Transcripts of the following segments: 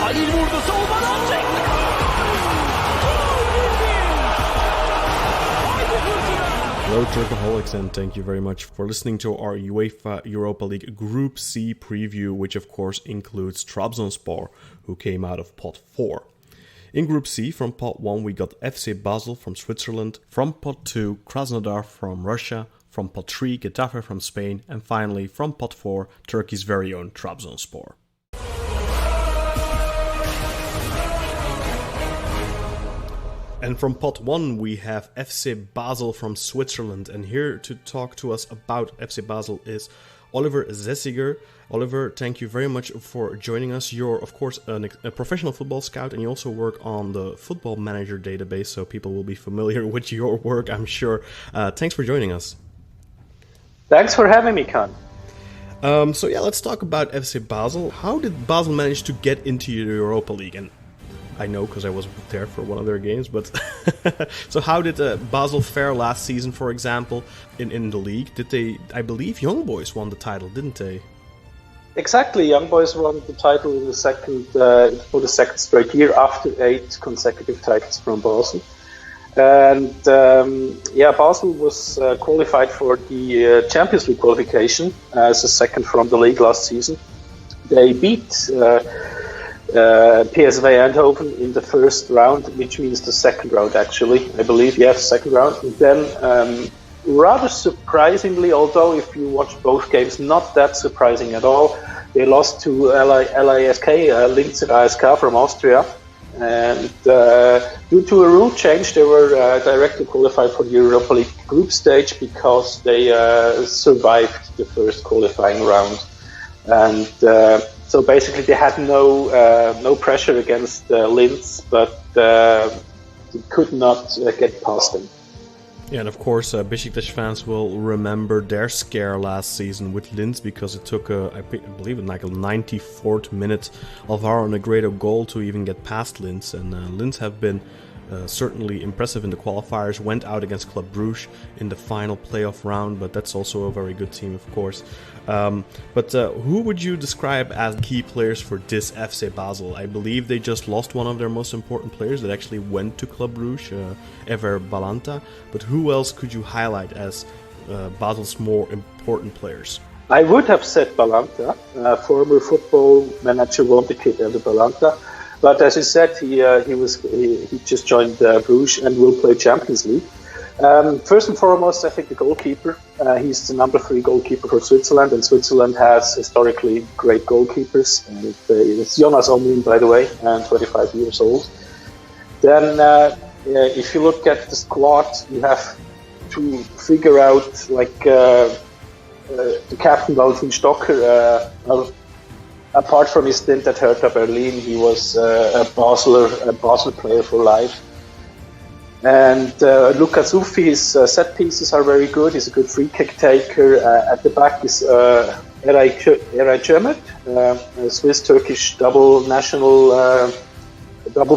Halil vurdu savunmadan çekti. Hello Turcaholics, and thank you very much for listening to our UEFA Europa League Group C preview, which of course includes Trabzonspor, who came out of pot 4. In Group C, from pot 1 we got FC Basel from Switzerland, from pot 2 Krasnodar from Russia, from pot 3 Getafe from Spain, and finally from pot 4 Turkey's very own Trabzonspor. And from pot 1 we have FC Basel from Switzerland, and here to talk to us about FC Basel is Oliver Zesiger. Oliver, thank you very much for joining us. You're of course a professional football scout, and you also work on the Football Manager database, so people will be familiar with your work, I'm sure. Thanks for joining us. Thanks for having me, Kaan. So let's talk about FC Basel. How did Basel manage to get into the Europa League? And I know because I was there for one of their games, but so how did Basel fare last season, for example, in the league? Did they, I believe Young Boys won the title, didn't they? Exactly, Young Boys won the title in for the second straight year after 8 consecutive titles from Basel. And Basel was qualified for the Champions League qualification as a second from the league last season. They beat PSV Eindhoven in the first round, which means the second round actually, I believe, second round. And then, rather surprisingly, although if you watch both games, not that surprising at all, they lost to LASK, Linz ASK from Austria. And due to a rule change, they were directly qualified for the Europa League group stage because they survived the first qualifying round. And so basically they had no pressure against Linz, but they could not get past them. Yeah, and of course Besiktas fans will remember their scare last season with Linz, because it took, I believe, like a 94th minute Alvaro Negredo goal to even get past Linz. And Linz have been certainly impressive in the qualifiers, went out against Club Brugge in the final playoff round, but that's also a very good team, of course. But who would you describe as key players for this FC Basel? I believe they just lost one of their most important players that actually went to Club Brugge, Özer Balanta. But who else could you highlight as Basel's more important players? I would have said Balanta. Former football manager wanted Özer Balanta. But as you said, he just joined Bruges and will play Champions League. First and foremost, I think the goalkeeper. He's the number 3 goalkeeper for Switzerland, and Switzerland has historically great goalkeepers. And it's Jonas Omlin, by the way, and 25 years old. Then, if you look at the squad, you have to figure out the captain Valentin Stocker. Apart from his stint at Hertha Berlin, he was a Basel player for life. And Luka Zuffi, his set pieces are very good. He's a good free kick taker. At the back is Eray Cömert, a Swiss-Turkish double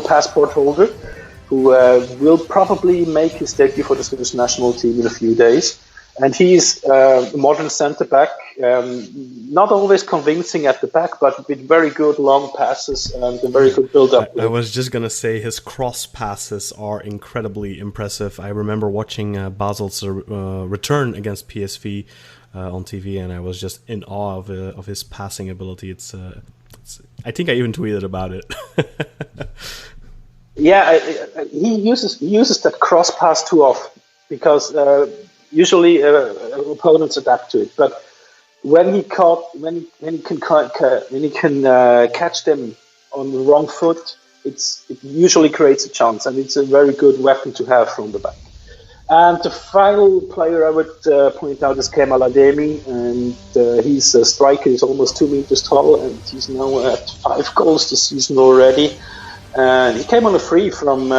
passport holder, who will probably make his debut for the Swiss national team in a few days. And he's a modern centre-back, not always convincing at the back, but with very good long passes and a very good build-up. I was just going to say his cross passes are incredibly impressive. I remember watching Basel's return against PSV on TV, and I was just in awe of his passing ability. It's I think I even tweeted about it. He uses that cross pass too often because usually opponents adapt to it. But when he can catch them on the wrong foot, it usually creates a chance, and it's a very good weapon to have from the back. And the final player I would point out is Kemal Ademi, and he's a striker. He's almost 2 meters tall, and he's now at 5 goals this season already. And he came on a free from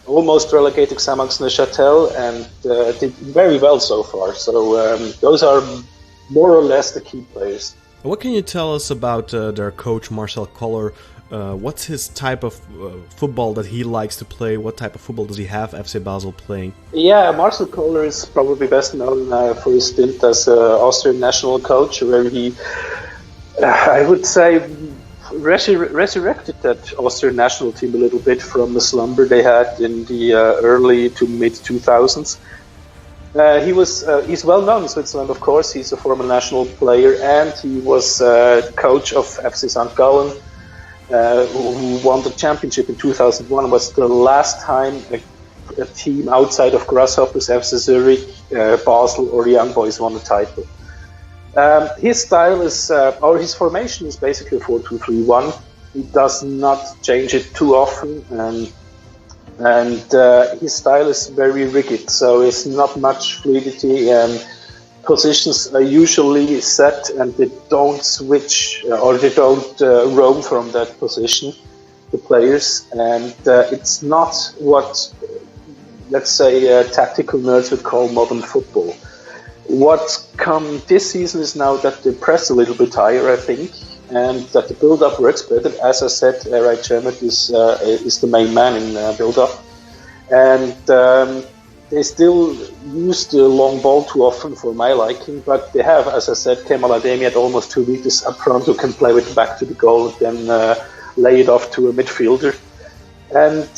almost relegated Xamax-Neuchâtel and did very well so far. So those are more or less the key players. What can you tell us about their coach, Marcel Koller? What's his type of football that he likes to play? What type of football does he have FC Basel playing? Yeah, Marcel Koller is probably best known for his stint as Austrian national coach, where he, I would say, resurrected that Austrian national team a little bit from the slumber they had in the early to mid 2000s. He's well known in Switzerland, of course. He's a former national player, and he was coach of FC St. Gallen, who won the championship in 2001. It was the last time a team outside of Grasshoppers, FC Zurich, Basel, or Young Boys won the title. His style is, or his formation is basically 4-2-3-1. He does not change it too often, and his style is very rigid, so it's not much fluidity, and positions are usually set and they don't switch or they don't roam from that position, the players, and it's not what, let's say, tactical nerds would call modern football. What's come this season is now that they press a little bit higher, I think, and that the build-up works better. As I said, Rai Chermet is the main man in build-up. And they still use the long ball too often for my liking, but they have, as I said, Kemal Ademi at almost 2 meters up front who can play it back to the goal and then lay it off to a midfielder. And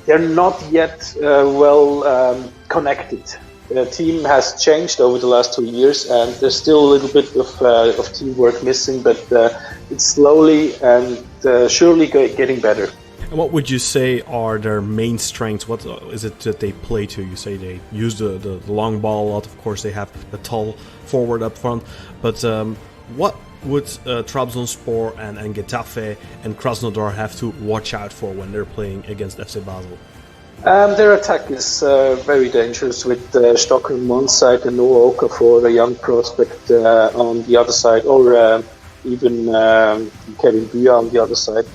they're not yet well connected. The team has changed over the last 2 years, and there's still a little bit of teamwork missing, but it's slowly and surely getting better. And what would you say are their main strengths? What is it that they play to? You say they use the long ball a lot. Of course, they have the tall forward up front. But what would Trabzonspor and Getafe and Krasnodar have to watch out for when they're playing against FC Basel? Their attack is very dangerous with Stocker on one side and Noah Okafor, a young prospect, on the other side, or even Kevin Buya on the other side,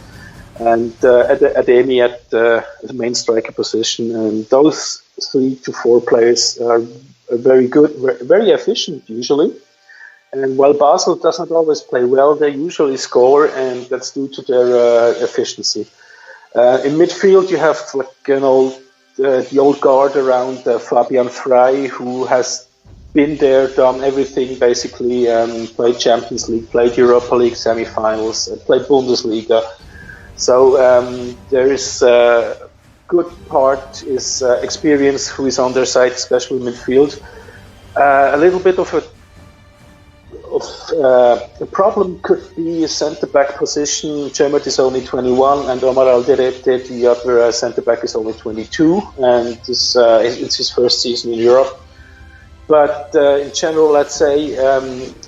and Ademi at the main striker position. And those 3 to 4 players are very good, very efficient usually. And while Basel does not always play well, they usually score, and that's due to their efficiency. In midfield, you have the old guard around Fabian Frey, who has been there, done everything basically, played Champions League, played Europa League semi-finals, played Bundesliga. So there is good part is experience who is on their side, especially midfield. A little bit of a problem could be a centre-back position. Chermet is only 21 and Omar Alderete, the other centre-back, is only 22, and it's his first season in Europe. But in general, let's say,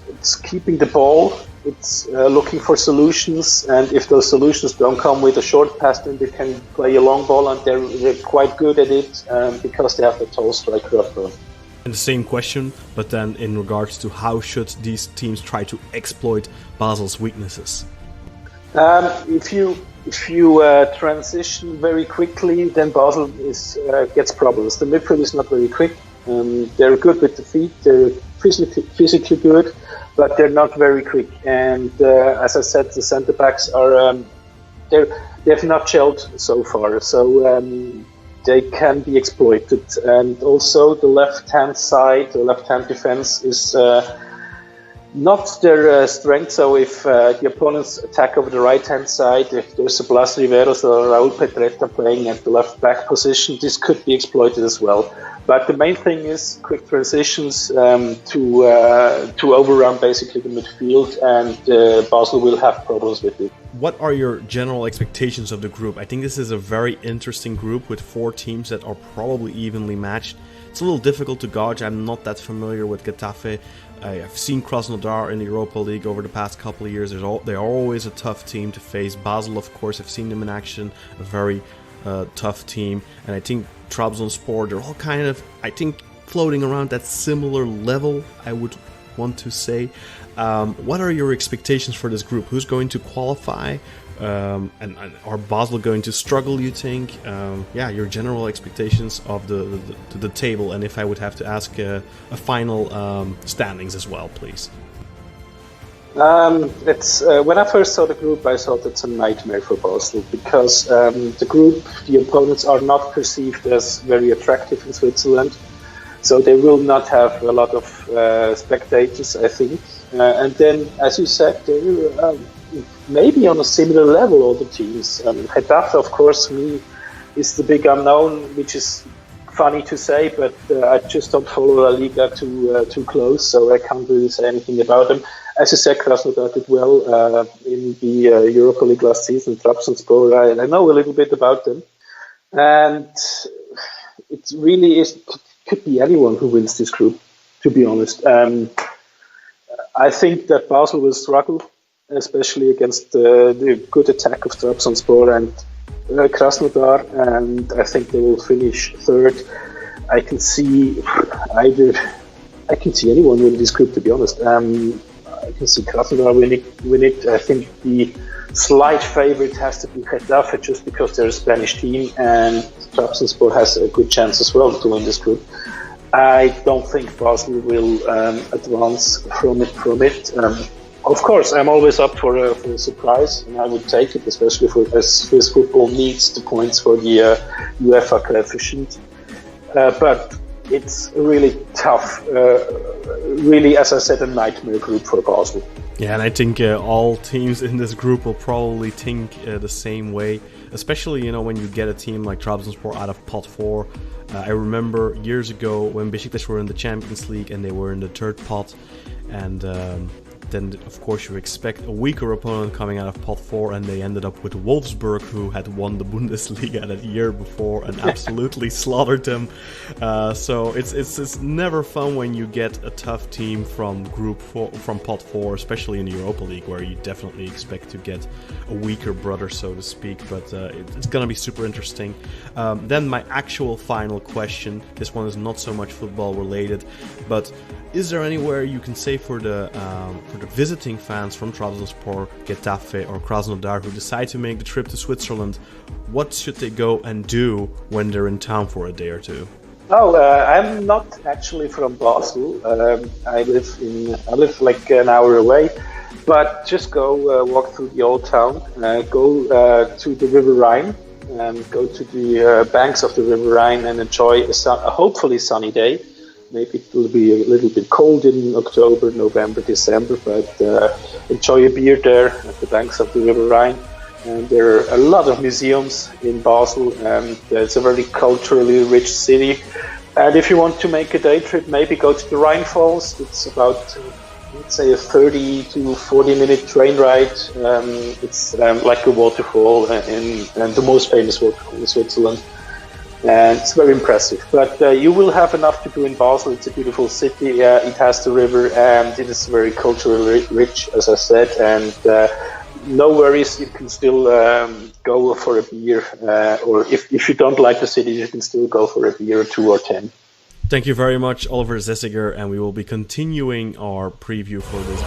it's keeping the ball, it's looking for solutions, and if those solutions don't come with a short pass, then they can play a long ball, and they're quite good at it because they have the tall striker up front. And the same question, but then in regards to how should these teams try to exploit Basel's weaknesses? If you transition very quickly, then Basel gets problems. The midfield is not very quick. They're good with the feet. They're physically good, but they're not very quick. And as I said, the centre backs are they've not gelled so far. So they can be exploited. And also the left-hand side, the left-hand defense is not their strength. So if the opponents attack over the right-hand side, if there's a Blas Riveros or Raul Petretta playing at the left-back position, this could be exploited as well. But the main thing is quick transitions to overrun basically the midfield, and Basel will have problems with it. What are your general expectations of the group? I think this is a very interesting group with 4 teams that are probably evenly matched. It's a little difficult to gauge. I'm not that familiar with Getafe. I've seen Krasnodar in the Europa League over the past couple of years. They are always a tough team to face. Basel, of course, I've seen them in action. A very tough team. And I think Trabzonspor, they're all kind of, I think, floating around that similar level, I would want to say. What are your expectations for this group? Who's going to qualify? And are Basel going to struggle, you think? Your general expectations of the table, and if I would have to ask a final standings as well, please. When I first saw the group, I thought it's a nightmare for Basel because the opponents are not perceived as very attractive in Switzerland. So they will not have a lot of spectators, I think. And then, as you said, they're maybe on a similar level, all the teams. Getafe, of course, for me, is the big unknown, which is funny to say, but I just don't follow La Liga too close, so I can't really say anything about them. As you said, Krasnodar did well in the Europa League last season. Trabzonspor, I know a little bit about them, and it really could be anyone who wins this group, to be honest. I think that Basel will struggle, especially against the good attack of Trabzonspor and Krasnodar, and I think they will finish third. I can see anyone win this group, to be honest. I can see Krasnodar win it. I think the slight favorite has to be Getafe, just because they're a Spanish team, and Trabzonspor has a good chance as well to win this group. I don't think Basel will advance from it. Of course, I'm always up for a surprise, and I would take it, especially as Swiss football needs the points for the UEFA coefficient. But it's really tough. Really, as I said, a nightmare group for Basel. Yeah, and I think all teams in this group will probably think the same way, especially, when you get a team like Trabzonspor out of pot 4. I remember years ago when Besiktas were in the Champions League and they were in the third pot, and then of course you expect a weaker opponent coming out of pot 4, and they ended up with Wolfsburg, who had won the Bundesliga that year before and absolutely slaughtered them. So it's never fun when you get a tough team from pot 4, especially in the Europa League, where you definitely expect to get a weaker brother, so to speak. But it's gonna be super interesting. Then my actual final question. This one is not so much football related, but is there anywhere you can say for the visiting fans from Trabzonspor, Getafe, or Krasnodar who decide to make the trip to Switzerland, what should they go and do when they're in town for a day or two? Oh, I'm not actually from Basel. I live like an hour away, but just go walk through the old town, go to the River Rhine, go to the banks of the River Rhine and enjoy a hopefully sunny day. Maybe it will be a little bit cold in October, November, December, but enjoy a beer there at the banks of the River Rhine. And there are a lot of museums in Basel, and it's a very culturally rich city. And if you want to make a day trip, maybe go to the Rhine Falls. It's about, let's say, a 30 to 40-minute train ride. It's like a waterfall, and the most famous waterfall in Switzerland. And it's very impressive. But you will have enough to do in Basel. It's a beautiful city. It has the river, and it is very culturally rich, as I said. And no worries, you can still go for a beer. Or if you don't like the city, you can still go for a beer or 2 or 10. Thank you very much, Oliver Zesiger, and we will be continuing our preview for this.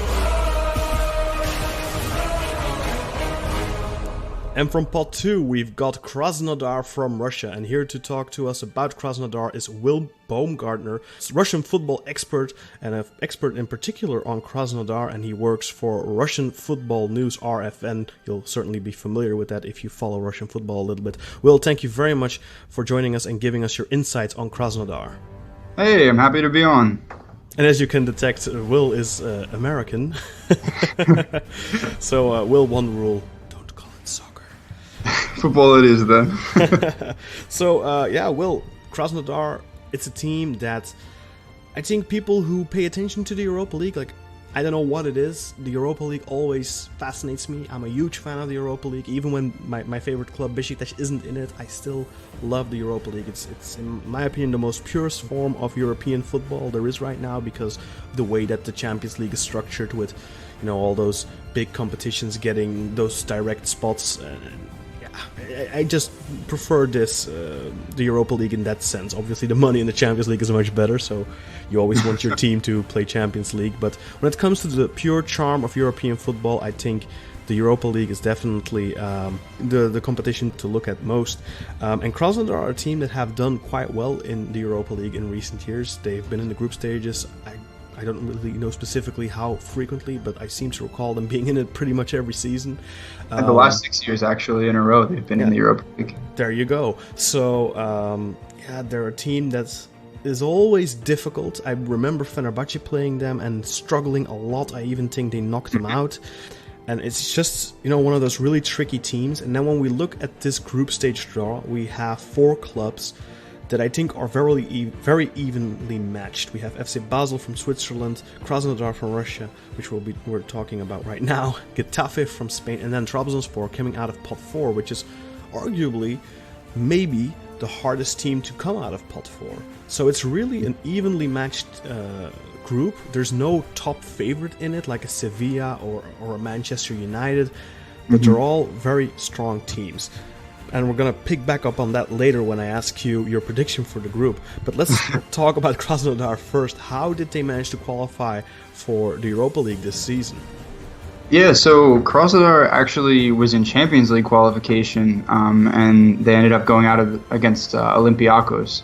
And from pot 2, we've got Krasnodar from Russia, and here to talk to us about Krasnodar is Will Baumgardner, Russian football expert, and an expert in particular on Krasnodar, and he works for Russian Football News, RFN. You'll certainly be familiar with that if you follow Russian football a little bit. Will, thank you very much for joining us and giving us your insights on Krasnodar. Hey, I'm happy to be on. And as you can detect, Will is American. So, Will, one rule. Football it is then. So, Will, Krasnodar, it's a team that I think people who pay attention to the Europa League, like, I don't know what it is, the Europa League always fascinates me. I'm a huge fan of the Europa League. Even when my favorite club, Besiktas, isn't in it, I still love the Europa League. It's, in my opinion, the most purest form of European football there is right now, because of the way that the Champions League is structured with, all those big competitions getting those direct spots. I just prefer the Europa League in that sense. Obviously, the money in the Champions League is much better, so you always want your team to play Champions League. But when it comes to the pure charm of European football, I think the Europa League is definitely the competition to look at most. And Krasnodar are a team that have done quite well in the Europa League in recent years. They've been in the group stages. I don't really know specifically how frequently, but I seem to recall them being in it pretty much every season. And the last 6 years, actually, in a row, they've been in the Europa League. There you go. So, they're a team that's is always difficult. I remember Fenerbahce playing them and struggling a lot. I even think they knocked them out. And it's just, one of those really tricky teams. And then when we look at this group stage draw, we have 4 clubs that I think are very evenly matched. We have FC Basel from Switzerland, Krasnodar from Russia, which we're talking about right now, Getafe from Spain, and then Trabzonspor coming out of pot 4, which is arguably maybe the hardest team to come out of pot 4. So it's really an evenly matched group. There's no top favorite in it, like a Sevilla or a Manchester United, but they're all very strong teams. And we're going to pick back up on that later when I ask you your prediction for the group. But let's talk about Krasnodar first. How did they manage to qualify for the Europa League this season? Yeah, so Krasnodar actually was in Champions League qualification, and they ended up going out against Olympiacos.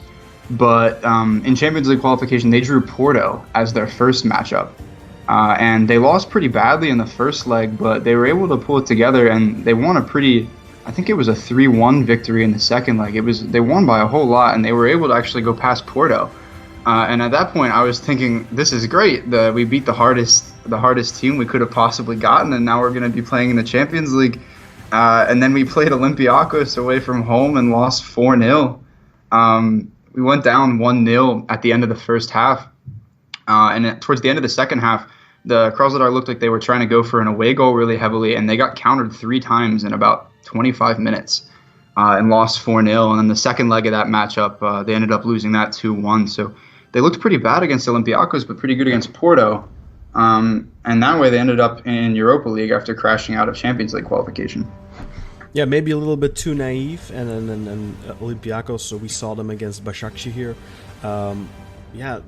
But in Champions League qualification, they drew Porto as their first matchup. And they lost pretty badly in the first leg, but they were able to pull it together, and they won I think it was a 3-1 victory in the second leg. They won by a whole lot, and they were able to actually go past Porto. And at that point, I was thinking, this is great. We beat the hardest team we could have possibly gotten, and now we're going to be playing in the Champions League. And then we played Olympiacos away from home and lost 4-0. We went down 1-0 at the end of the first half. And towards the end of the second half, the Krasnodar looked like they were trying to go for an away goal really heavily, and they got countered 3 times in about 25 minutes and lost 4-0. And then the second leg of that matchup, they ended up losing that 2-1. So they looked pretty bad against Olympiacos, but pretty good against Porto. And that way they ended up in Europa League after crashing out of Champions League qualification. Yeah, maybe a little bit too naive. And Olympiacos, so we saw them against Başakşehir here. Yeah,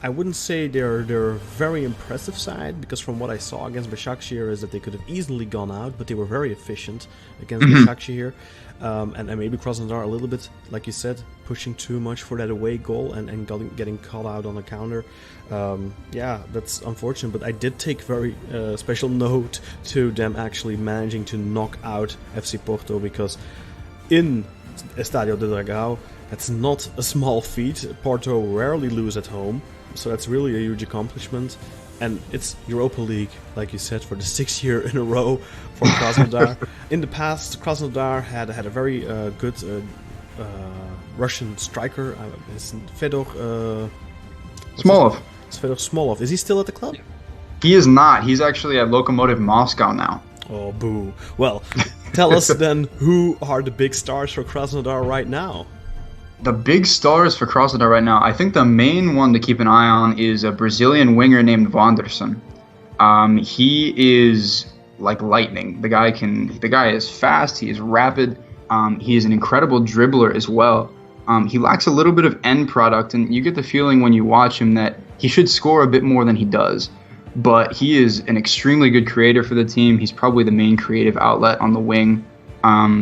I wouldn't say they're a very impressive side, because from what I saw against Başakşehir is that they could have easily gone out, but they were very efficient against Başakşehir. And maybe Krasnodar a little bit, like you said, pushing too much for that away goal and getting caught out on the counter. Yeah, that's unfortunate, but I did take very special note to them actually managing to knock out FC Porto, because in Estádio do Dragão, that's not a small feat. Porto rarely lose at home, so that's really a huge accomplishment. And it's Europa League, like you said, for the 6th year in a row for Krasnodar. In the past, Krasnodar had a very good Russian striker, Fedor Smolov. Fedor Smolov. Is he still at the club? He is not. He's actually at Lokomotiv Moscow now. Oh, boo. Well, tell us then, who are the big stars for Krasnodar right now? The big stars for Krasnodar right now, I think the main one to keep an eye on is a Brazilian winger named Wanderson. He is like lightning. The guy is fast. He is rapid. He is an incredible dribbler as well. He lacks a little bit of end product, and you get the feeling when you watch him that he should score a bit more than he does. But he is an extremely good creator for the team. He's probably the main creative outlet on the wing.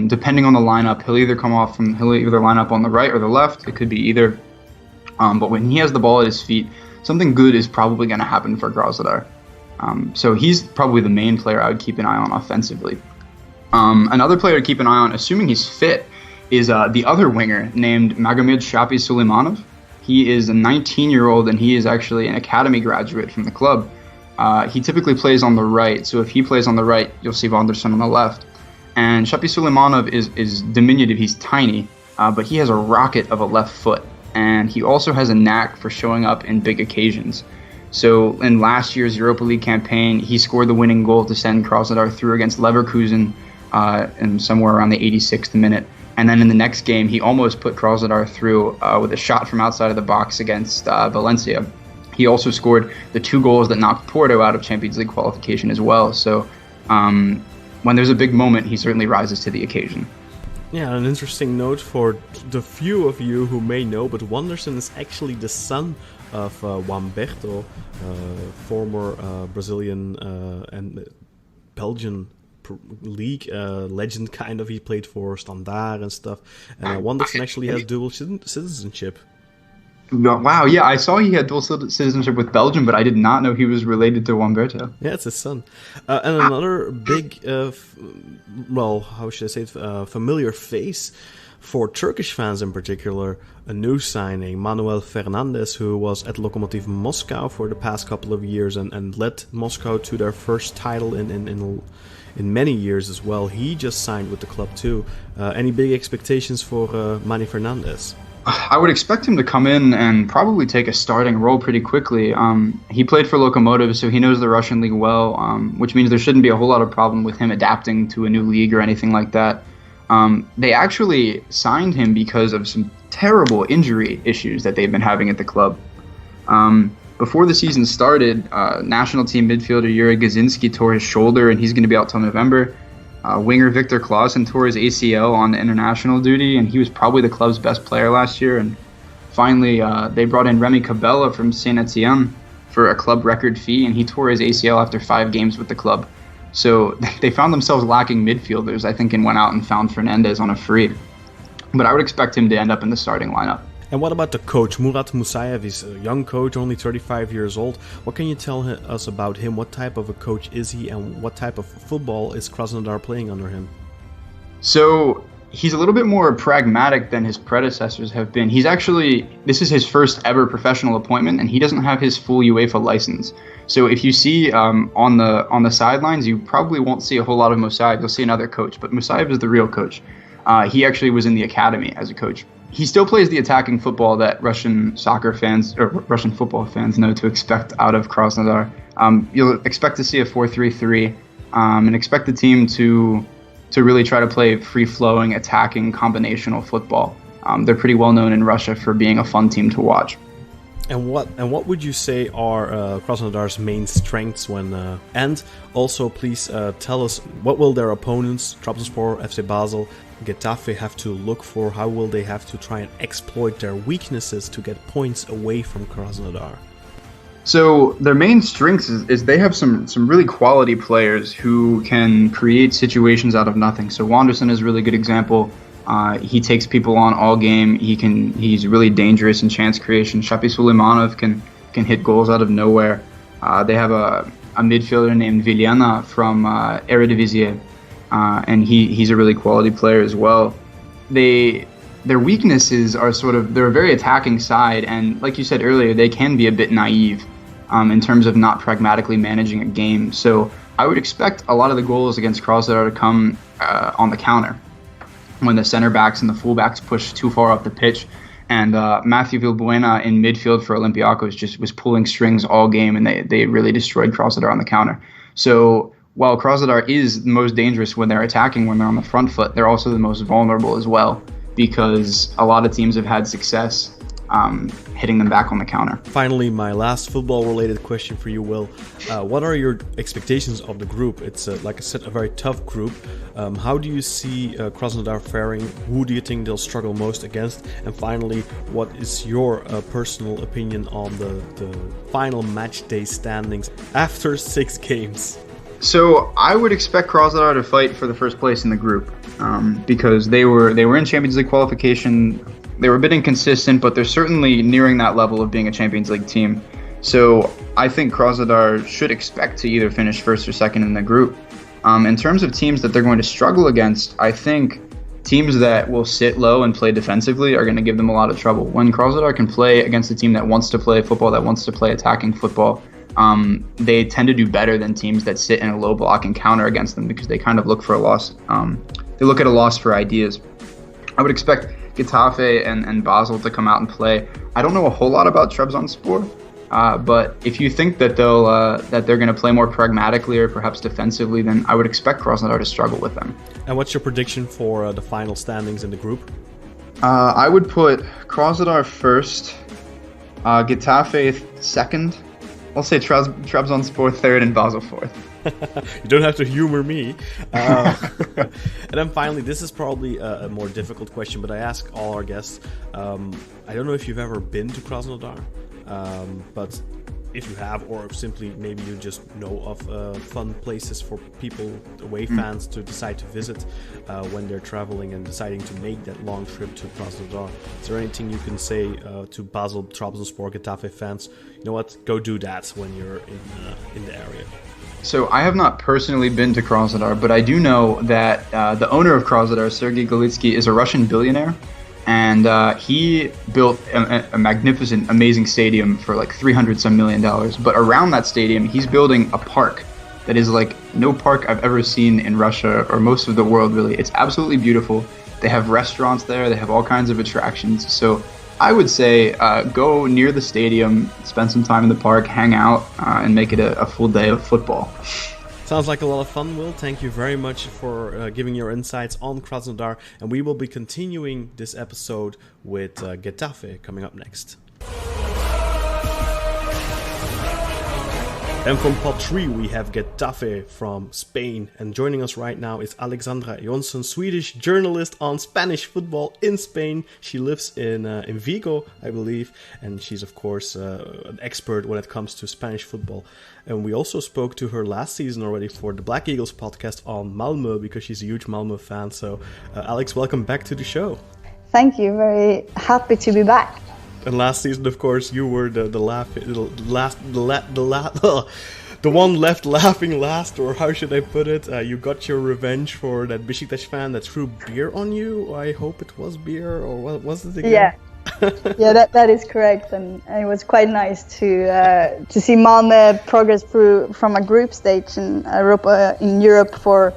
Depending on the lineup, he'll either line up on the right or the left. It could be either. But when he has the ball at his feet, something good is probably going to happen for Krasnodar. So he's probably the main player I would keep an eye on offensively. Another player to keep an eye on, assuming he's fit, is the other winger named Magomed Shapi Suleimanov. He is a 19-year-old, and he is actually an academy graduate from the club. He typically plays on the right, so if he plays on the right, you'll see Wanderson on the left. And Shapi Suleimanov is diminutive. He's tiny, but he has a rocket of a left foot, and he also has a knack for showing up in big occasions. So in last year's Europa League campaign, he scored the winning goal to send Krasnodar through against Leverkusen in somewhere around the 86th minute. And then in the next game, he almost put Krasnodar through with a shot from outside of the box against Valencia. He also scored the 2 goals that knocked Porto out of Champions League qualification as well. So when there's a big moment, he certainly rises to the occasion. Yeah, an interesting note for the few of you who may know, but Wanderson is actually the son of Wamberto, former Brazilian and Belgian league legend, kind of. He played for Standard and stuff. And Wanderson actually has dual citizenship. Wow, yeah, I saw he had dual citizenship with Belgium, but I did not know he was related to Wamberto. Yeah, it's his son. And another big, how should I say it, familiar face For Turkish fans in particular, a new signing, Manuel Fernandes, who was at Lokomotiv Moscow for the past couple of years and led Moscow to their first title in many years as well. He just signed with the club too. Any big expectations for Manny Fernandes? I would expect him to come in and probably take a starting role pretty quickly. He played for Lokomotiv, so he knows the Russian league well, which means there shouldn't be a whole lot of problem with him adapting to a new league or anything like that. They actually signed him because of some terrible injury issues that they've been having at the club. Before the season started, national team midfielder Yuri Gazinski tore his shoulder, and he's going to be out till November. Winger Victor Clausen tore his ACL on international duty, and he was probably the club's best player last year. And finally, they brought in Remy Cabella from Saint-Etienne for a club record fee, and he tore his ACL after 5 games with the club. So they found themselves lacking midfielders, I think, and went out and found Fernandes on a free. But I would expect him to end up in the starting lineup. And what about the coach, Murat Musayev? He's a young coach, only 35 years old. What can you tell us about him? What type of a coach is he, and what type of football is Krasnodar playing under him? So he's a little bit more pragmatic than his predecessors have been. This is his first ever professional appointment, and he doesn't have his full UEFA license. So if you see on the sidelines, you probably won't see a whole lot of Musayev. You'll see another coach, but Musayev is the real coach. He actually was in the academy as a coach. He still plays the attacking football that Russian football fans know to expect out of Krasnodar. You'll expect to see a 4-3-3 and expect the team to really try to play free-flowing, attacking, combinational football. They're pretty well known in Russia for being a fun team to watch. And what would you say are Krasnodar's main strengths and also please tell us, what will their opponents, Trabzonspor, FC Basel, Getafe, have to look for? How will they have to try and exploit their weaknesses to get points away from Krasnodar? So their main strengths is they have some really quality players who can create situations out of nothing. So Wanderson is a really good example. He takes people on all game. He's really dangerous in chance creation. Shapi Suleimanov can hit goals out of nowhere. They have a midfielder named Viliana from Eredivisie, and he's a really quality player as well. Their weaknesses are they're a very attacking side, and like you said earlier, they can be a bit naive in terms of not pragmatically managing a game. So I would expect a lot of the goals against Krasnodar to come on the counter, when the center backs and the full backs push too far up the pitch. And Matthew Vilbuena in midfield for Olympiacos just was pulling strings all game, and they really destroyed Krasnodar on the counter. So while Krasnodar is the most dangerous when they're attacking, when they're on the front foot, they're also the most vulnerable as well, because a lot of teams have had success hitting them back on the counter. Finally, my last football-related question for you, Will. What are your expectations of the group? It's, like I said, a very tough group. How do you see Krasnodar faring? Who do you think they'll struggle most against? And finally, what is your personal opinion on the final match day standings after 6 games? So I would expect Krasnodar to fight for the first place in the group because they were in Champions League qualification. They were a bit inconsistent, but they're certainly nearing that level of being a Champions League team. So I think Krasnodar should expect to either finish first or second in the group. In terms of teams that they're going to struggle against, I think teams that will sit low and play defensively are going to give them a lot of trouble. When Krasnodar can play against a team that wants to play football, that wants to play attacking football, they tend to do better than teams that sit in a low block and counter against them, because they kind of look for a loss. They look at a loss for ideas. I would expect Getafe and Basel to come out and play. I don't know a whole lot about Trabzonspor, but if you think that they're going to play more pragmatically or perhaps defensively, then I would expect Krasnodar to struggle with them. And what's your prediction for the final standings in the group? I would put Krasnodar first, Getafe second. I'll say Trabzonspor third and Basel fourth. You don't have to humor me. And then finally, this is probably a more difficult question, but I ask all our guests. I don't know if you've ever been to Krasnodar, but if you have, or simply maybe you just know of fun places for people, away fans, to decide to visit when they're traveling and deciding to make that long trip to Krasnodar. Is there anything you can say to Basel, Trabzonspor, Getafe fans? You know what? Go do that when you're in the area. So I have not personally been to Krasnodar, but I do know that the owner of Krasnodar, Sergei Galitsky, is a Russian billionaire, and he built a magnificent, amazing stadium for like $300 million. But around that stadium, he's building a park that is like no park I've ever seen in Russia or most of the world, really. It's absolutely beautiful. They have restaurants there. They have all kinds of attractions. So I would say go near the stadium, spend some time in the park, hang out, and make it a full day of football. Sounds like a lot of fun, Will. Thank you very much for giving your insights on Krasnodar. And we will be continuing this episode with Getafe coming up next. And from pot 3 we have Getafe from Spain, and joining us right now is Alexandra Jonson, Swedish journalist on Spanish football in Spain. She lives in Vigo, I believe, and she's of course an expert when it comes to Spanish football. And we also spoke to her last season already for the Black Eagles podcast on Malmö, because she's a huge Malmö fan. So Alex, welcome back to the show. Thank you, very happy to be back. And last season, of course, you were the one left laughing last, or how should I put it? You got your revenge for that Besiktas fan that threw beer on you. I hope it was beer, or what was it again? Yeah, yeah, that is correct, and it was quite nice to see Malmö progress through from a group stage in Europe for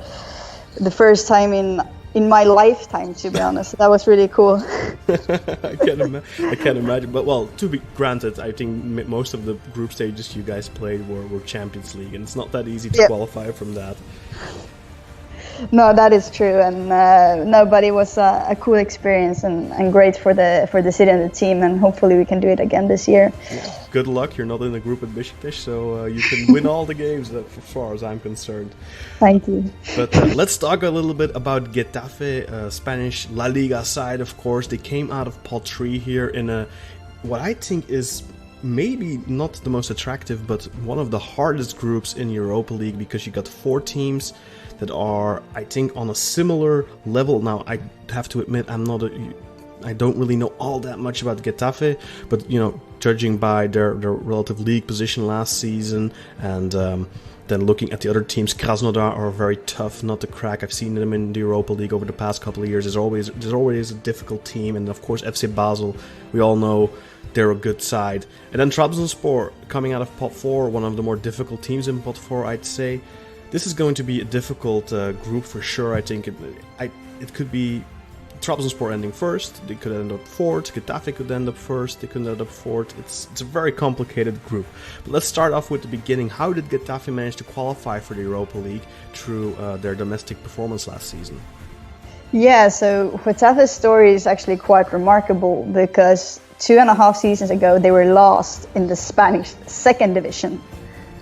the first time in my lifetime, to be honest. That was really cool. I can't imagine. But, well, to be granted, I think most of the group stages you guys played were Champions League, and it's not that easy to qualify from that. No, that is true, and but it was a cool experience and great for the city and the team, and hopefully we can do it again this year. Yeah. Good luck. You're not in the group at Besiktas, so you can win all the games, as far as I'm concerned. Thank you. But let's talk a little bit about Getafe, Spanish La Liga side, of course. They came out of pot 3 here in what I think is maybe not the most attractive, but one of the hardest groups in Europa League, because you got 4 teams that are, I think, on a similar level. Now, I have to admit, I don't really know all that much about Getafe, but, judging by their relative league position last season, and then looking at the other teams, Krasnodar are very tough not to crack. I've seen them in the Europa League over the past couple of years. There's always a difficult team, and of course FC Basel, we all know they're a good side. And then Trabzonspor coming out of pot 4, one of the more difficult teams in pot 4, I'd say. This is going to be a difficult group for sure. I think it could be Trabzonspor ending first. They could end up 4th. Getafe could end up 1st. They could end up 4th. It's a very complicated group. But let's start off with the beginning. How did Getafe manage to qualify for the Europa League through their domestic performance last season? Yeah, so Getafe's story is actually quite remarkable, because 2.5 seasons ago they were lost in the Spanish 2nd division.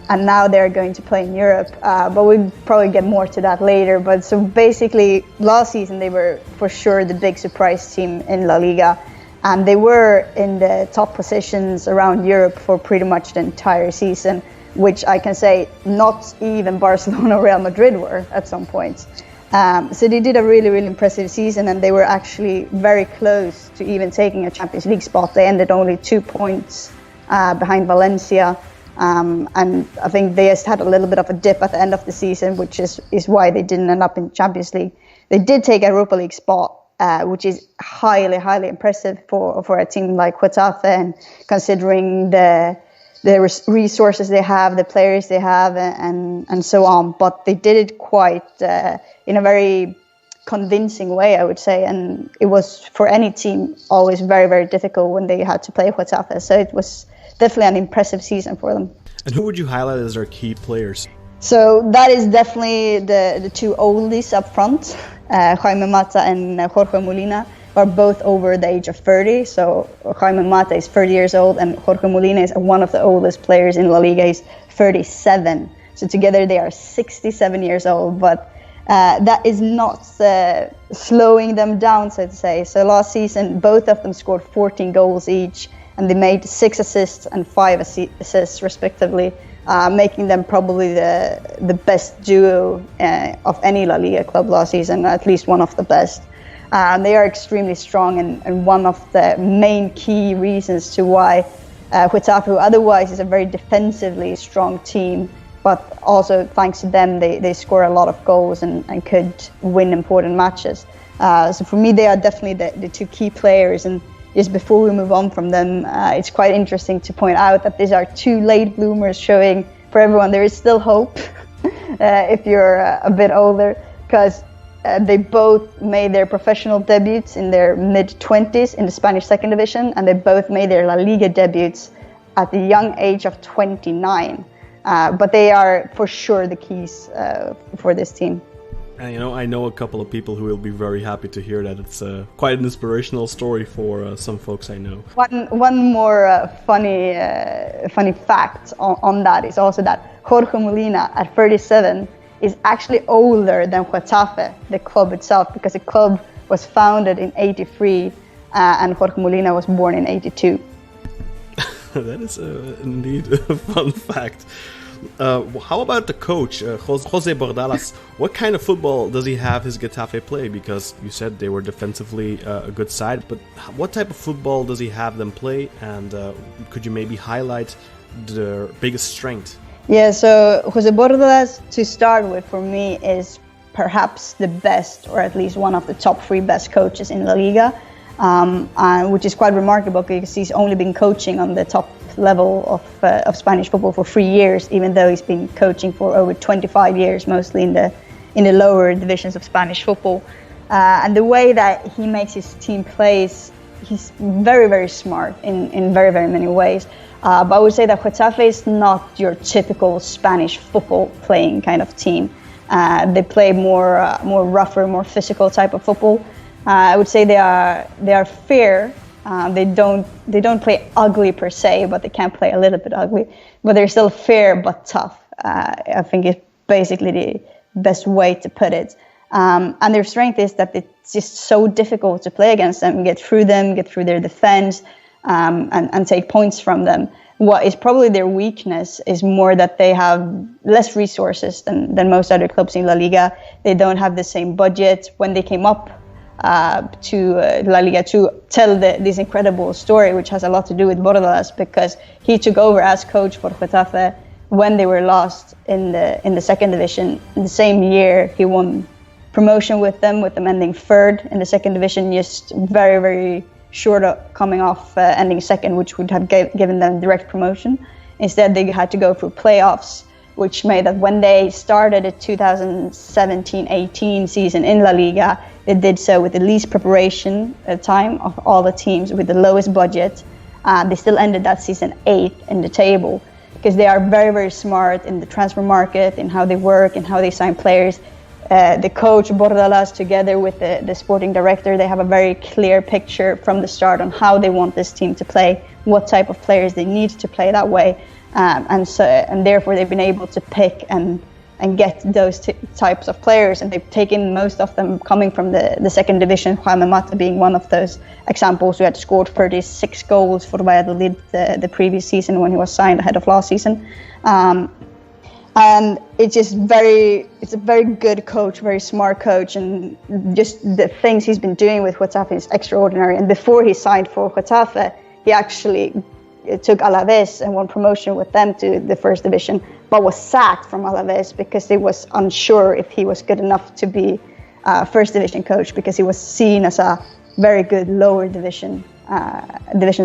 And now they're going to play in Europe, but we'll probably get more to that later. But so basically, last season they were for sure the big surprise team in La Liga, and they were in the top positions around Europe for pretty much the entire season, which I can say not even Barcelona or Real Madrid were at some point. So they did a really, really impressive season, and they were actually very close to even taking a Champions League spot. They ended only 2 points behind Valencia. And I think they just had a little bit of a dip at the end of the season, which is why they didn't end up in Champions League. They did take a Europa League spot, which is highly, highly impressive for a team like Getafe, and considering the resources they have, the players they have, and so on. But they did it quite in a very convincing way, I would say, and it was for any team always very, very difficult when they had to play Getafe. So it was definitely an impressive season for them. And who would you highlight as their key players? So that is definitely the 2 oldies up front, Jaime Mata and Jorge Molina, are both over the age of 30. So Jaime Mata is 30 years old, and Jorge Molina is one of the oldest players in La Liga. He's 37. So together they are 67 years old, but that is not slowing them down, so to say. So last season, both of them scored 14 goals each, and they made 6 assists and 5 assists respectively, making them probably the best duo of any La Liga club last season, at least one of the best. They are extremely strong, and one of the main key reasons to why Getafe, who otherwise is a very defensively strong team, but also thanks to them, they score a lot of goals and could win important matches. So for me, they are definitely the two key players. And just before we move on from them, it's quite interesting to point out that these are two late bloomers, showing for everyone there is still hope if you're a bit older, because they both made their professional debuts in their mid-20s in the Spanish second division, and they both made their La Liga debuts at the young age of 29. But they are for sure the keys for this team. And I know a couple of people who will be very happy to hear that. It's quite an inspirational story for some folks I know. One more funny fact on that is also that Jorge Molina at 37 is actually older than Getafe, the club itself, because the club was founded in 83 and Jorge Molina was born in 82. That is indeed a fun fact. How about the coach, Jose Bordalas? What kind of football does he have his Getafe play? Because you said they were defensively a good side, but what type of football does he have them play? And could you maybe highlight their biggest strength? Yeah, so Jose Bordalas, to start with, for me, is perhaps the best, or at least one of the top 3 best coaches in La Liga, which is quite remarkable because he's only been coaching on the top level of Spanish football for 3 years, even though he's been coaching for over 25 years, mostly in the lower divisions of Spanish football. And the way that he makes his team play, he's very, very smart in very, very many ways. But I would say that Getafe is not your typical Spanish football playing kind of team. They play more rougher, more physical type of football. I would say they are fair. They don't play ugly per se, but they can play a little bit ugly. But they're still fair but tough. I think it's basically the best way to put it. And their strength is that it's just so difficult to play against them, get through their defense, and take points from them. What is probably their weakness is more that they have less resources than most other clubs in La Liga. They don't have the same budget. When they came up to La Liga to tell this incredible story, which has a lot to do with Bordalas, because he took over as coach for Getafe when they were lost in the second division. In the same year, he won promotion with them ending third in the second division, just very, very short of coming off ending second, which would have given them direct promotion. Instead, they had to go through playoffs, which made that when they started the 2017-18 season in La Liga, they did so with the least preparation time of all the teams, with the lowest budget. They still ended that season 8th in the table, because they are very, very smart in the transfer market, in how they work, and how they sign players. The coach, Bordalas, together with the sporting director, they have a very clear picture from the start on how they want this team to play, what type of players they need to play that way. And therefore they've been able to pick and get those types of players, and they've taken most of them coming from the second division, Jaime Mata being one of those examples, who had scored 36 goals for Valladolid the previous season when he was signed ahead of last season. And it's a very good coach, very smart coach, and just the things he's been doing with Getafe is extraordinary. And before he signed for Getafe, he actually took Alaves and won promotion with them to the first division, but was sacked from Alaves because he was unsure if he was good enough to be first division coach, because he was seen as a very good lower divisions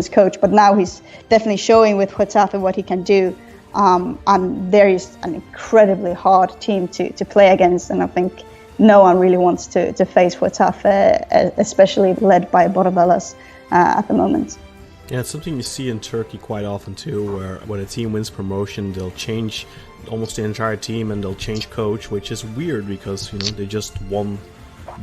coach. But now he's definitely showing with Getafe what he can do. And there is an incredibly hard team to play against, and I think no one really wants to face Getafe, especially led by Bordalas at the moment. Yeah, it's something you see in Turkey quite often too, where when a team wins promotion, they'll change almost the entire team and they'll change coach, which is weird because they just won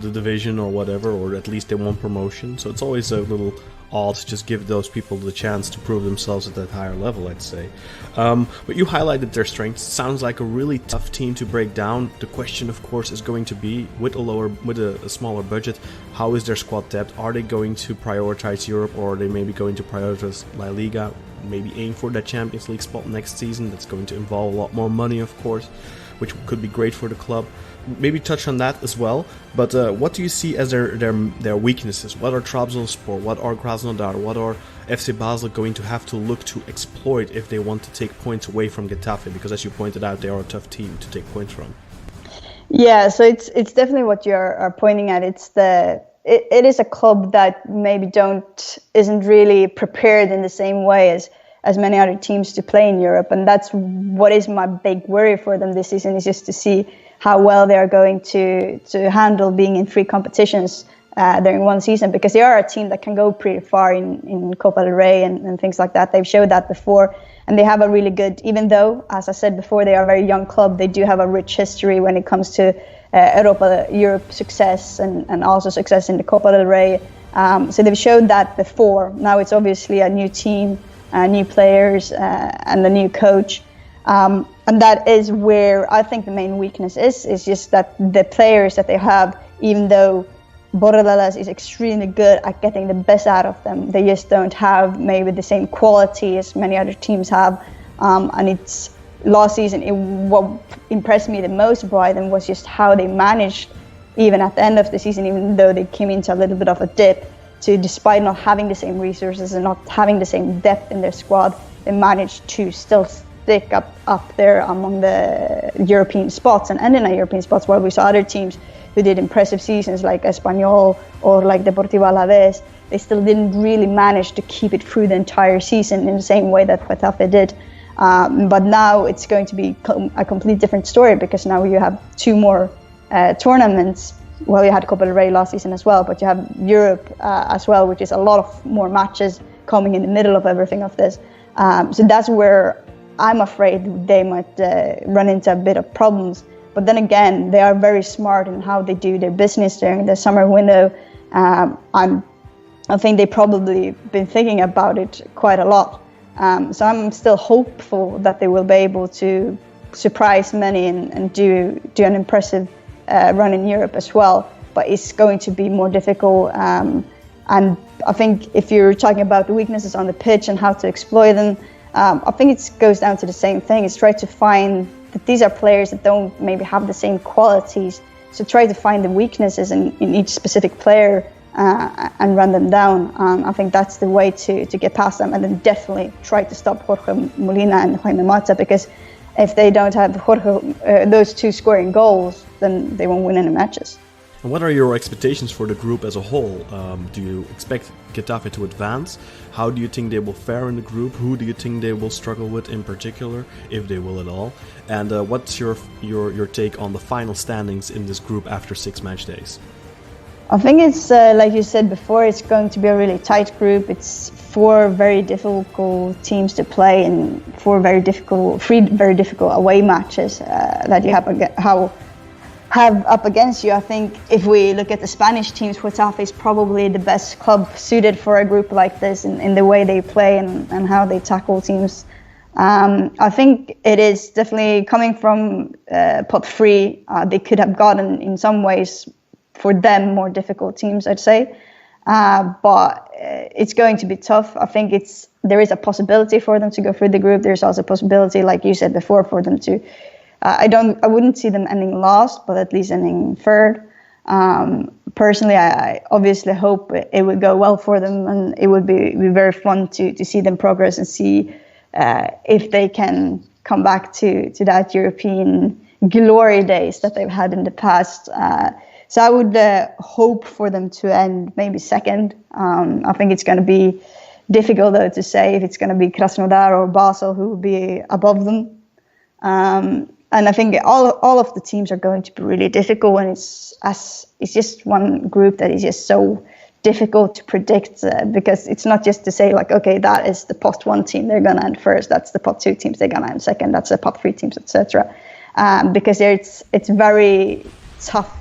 the division or whatever, or at least they won promotion. So it's always a little odd to just give those people the chance to prove themselves at that higher level, I'd say. But you highlighted their strengths. Sounds like a really tough team to break down. The question, of course, is going to be with a smaller budget, how is their squad depth? Are they going to prioritize Europe, or are they maybe going to prioritize La Liga, maybe aim for that Champions League spot next season? That's going to involve a lot more money, of course, which could be great for the club. maybe touch on that as well. But what do you see as their weaknesses? What are Trabzonspor? What are Krasnodar? What are FC Basel going to have to look to exploit if they want to take points away from Getafe? Because as you pointed out, they are a tough team to take points from. Yeah, so it's definitely what you're pointing at. It is a club that maybe isn't really prepared in the same way as many other teams to play in Europe, and that's what is my big worry for them this season, is just to see how well they are going to handle being in free competitions during one season, because they are a team that can go pretty far in Copa del Rey and things like that. They've showed that before, and they have a really good, even though, as I said before, they are a very young club, they do have a rich history when it comes to Europe success and also success in the Copa del Rey. So they've showed that before. Now it's obviously a new team, new players, and a new coach. And that is where I think the main weakness is just that the players that they have, even though Borrellas is extremely good at getting the best out of them, they just don't have maybe the same quality as many other teams have. And it's last season, what impressed me the most by them was just how they managed, even at the end of the season, even though they came into a little bit of a dip, to, despite not having the same resources and not having the same depth in their squad, they managed to still stick up there among the European spots and in the European spots, while we saw other teams who did impressive seasons like Espanyol or like Deportivo Alavés. They still didn't really manage to keep it through the entire season in the same way that Getafe did. But now it's going to be a complete different story, because now you have two more tournaments. Well, you had Copa del Rey last season as well, but you have Europe as well, which is a lot of more matches coming in the middle of everything of this. So that's where I'm afraid they might run into a bit of problems. But then again, they are very smart in how they do their business during the summer window. I think they've probably been thinking about it quite a lot. So I'm still hopeful that they will be able to surprise many and do an impressive run in Europe as well. But it's going to be more difficult. And I think if you're talking about the weaknesses on the pitch and how to exploit them, I think it goes down to the same thing. It's try to find that these are players that don't maybe have the same qualities. So try to find the weaknesses in each specific player and run them down. I think that's the way to get past them, and then definitely try to stop Jorge Molina and Jaime Mata, because if they don't have those two scoring goals, then they won't win any matches. And what are your expectations for the group as a whole? Do you expect Getafe to advance? How do you think they will fare in the group? Who do you think they will struggle with in particular, if they will at all? And what's your take on the final standings in this group after 6 match days? I think it's, like you said before, it's going to be a really tight group. It's 4 very difficult teams to play and 3 very difficult away matches that you have up against you. I think if we look at the Spanish teams, Getafe is probably the best club suited for a group like this in the way they play and how they tackle teams. I think it is definitely coming from pot 3. They could have gotten, in some ways, for them, more difficult teams, I'd say. But it's going to be tough. I think there is a possibility for them to go through the group. There's also a possibility, like you said before, for them to I wouldn't see them ending last, but at least ending 3rd. Personally, I obviously hope it would go well for them, and it would be very fun to see them progress and see if they can come back to that European glory days that they've had in the past. So I would hope for them to end maybe 2nd. I think it's going to be difficult, though, to say if it's going to be Krasnodar or Basel who will be above them. And I think all of the teams are going to be really difficult, and it's just one group that is just so difficult to predict, because it's not just to say like, okay, that is the pot 1 team, they're going to end 1st, that's the pot 2 teams, they're going to end 2nd, that's the pot 3 teams, etc. Because it's very tough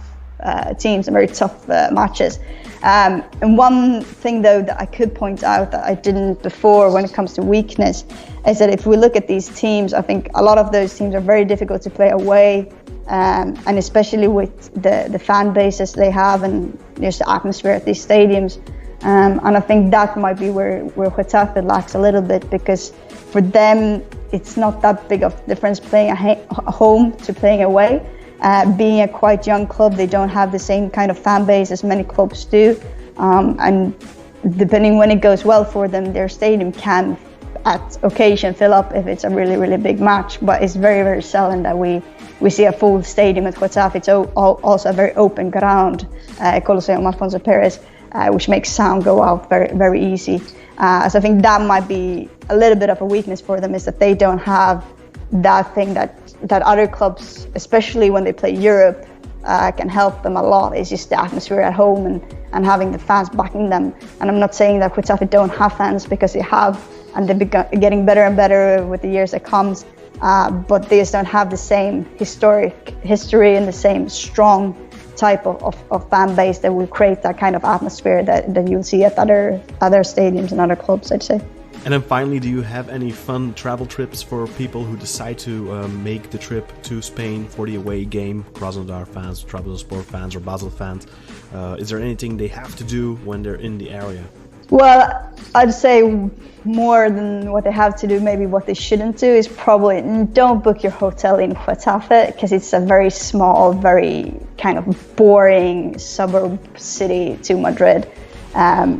teams and very tough matches. And one thing, though, that I could point out that I didn't before when it comes to weakness is that if we look at these teams, I think a lot of those teams are very difficult to play away, and especially with the fan bases they have and just the atmosphere at these stadiums. And I think that might be where Getafe lacks a little bit, because for them it's not that big of a difference playing at home to playing away. Being a quite young club, they don't have the same kind of fan base as many clubs do. And depending when it goes well for them, their stadium can at occasion fill up if it's a really, really big match. But it's very, very seldom that we see a full stadium at Getafe. It's also a very open ground, Coliseum Alfonso Perez, which makes sound go out very, very easy. So I think that might be a little bit of a weakness for them, is that they don't have that thing that other clubs, especially when they play Europe, can help them a lot. It's just the atmosphere at home and having the fans backing them. And I'm not saying that Getafe don't have fans, because they have, and they're getting better and better with the years that comes. But they just don't have the same history and the same strong type of fan base that will create that kind of atmosphere that you'll see at other stadiums and other clubs, I'd say. And then finally, do you have any fun travel trips for people who decide to make the trip to Spain for the away game? Krasnodar fans, Trabzonspor fans, or Basel fans. Is there anything they have to do when they're in the area? Well, I'd say more than what they have to do, maybe what they shouldn't do is probably don't book your hotel in Getafe, because it's a very small, very kind of boring suburb city to Madrid.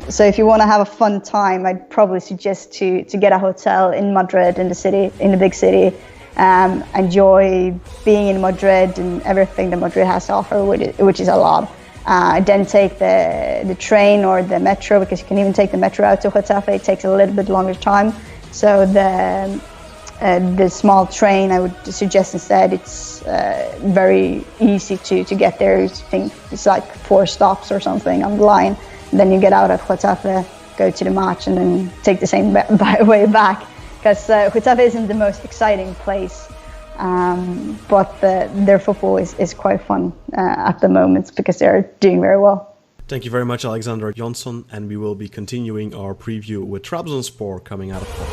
So if you want to have a fun time, I'd probably suggest to get a hotel in Madrid, in the big city. Enjoy being in Madrid and everything that Madrid has to offer, which is a lot. Then take the train or the metro, because you can even take the metro out to Getafe. It takes a little bit longer time. So the small train, I would suggest instead. It's very easy to get there. I think it's like 4 stops or something on the line. Then you get out at Getafe, go to the match, and then take the same way back. Because Getafe isn't the most exciting place, but their football is quite fun at the moment, because they're doing very well. Thank you very much, Alexandra Jonson, and we will be continuing our preview with Trabzonspor coming out of Pot.